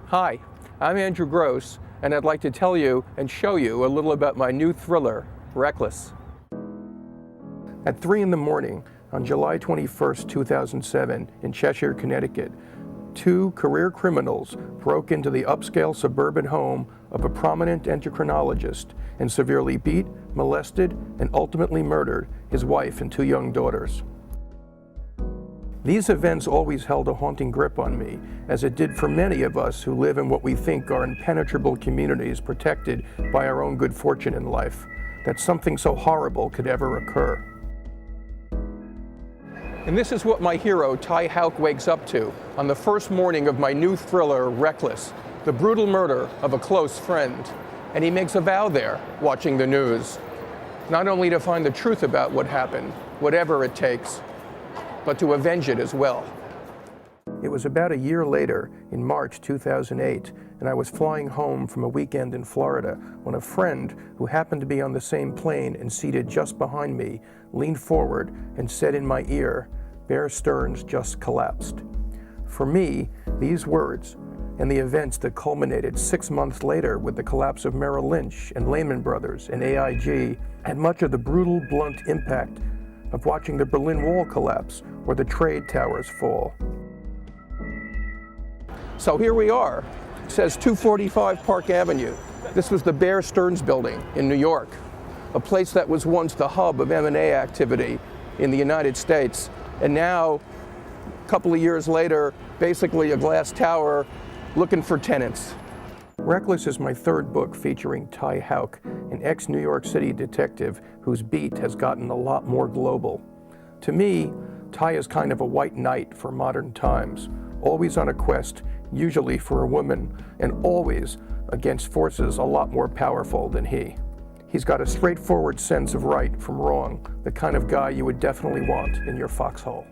Hi, I'm Andrew Gross, and I'd like to tell you and show you a little about my new thriller, Reckless. At 3 in the morning on July 21st, 2007, in Cheshire, Connecticut, two career criminals broke into the upscale suburban home of a prominent endocrinologist and severely beat, molested, and ultimately murdered his wife and two young daughters. These events always held a haunting grip on me, as it did for many of us who live in what we think are impenetrable communities protected by our own good fortune in life, that something so horrible could ever occur. And this is what my hero, Ty Hauck, wakes up to on the first morning of my new thriller, Reckless, the brutal murder of a close friend. And he makes a vow there, watching the news, not only to find the truth about what happened, whatever it takes, but to avenge it as well. It was about a year later, in March 2008, and I was flying home from a weekend in Florida when a friend who happened to be on the same plane and seated just behind me leaned forward and said in my ear, "Bear Stearns just collapsed." For me, these words and the events that culminated 6 months later with the collapse of Merrill Lynch and Lehman Brothers and AIG had much of the brutal, blunt impact of watching the Berlin Wall collapse or the trade towers fall. So here we are. It says 245 Park Avenue. This was the Bear Stearns building in New York, a place that was once the hub of M&A activity in the United States. And now, a couple of years later, basically a glass tower looking for tenants. Reckless is my third book featuring Ty Hauck, an ex-New York City detective whose beat has gotten a lot more global. To me, Ty is kind of a white knight for modern times, always on a quest, usually for a woman, and always against forces a lot more powerful than he. He's got a straightforward sense of right from wrong, the kind of guy you would definitely want in your foxhole.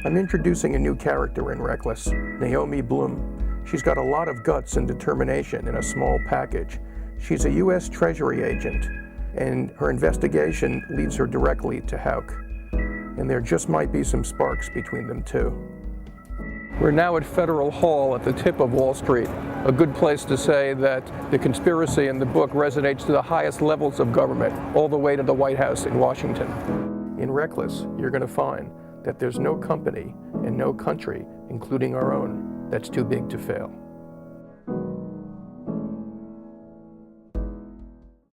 I'm introducing a new character in Reckless, Naomi Bloom. She's got a lot of guts and determination in a small package. She's a U.S. Treasury agent, and her investigation leads her directly to Hauck. And there just might be some sparks between them too. We're now at Federal Hall at the tip of Wall Street, a good place to say that the conspiracy in the book resonates to the highest levels of government, all the way to the White House in Washington. In Reckless, you're going to find that there's no company and no country, including our own, that's too big to fail.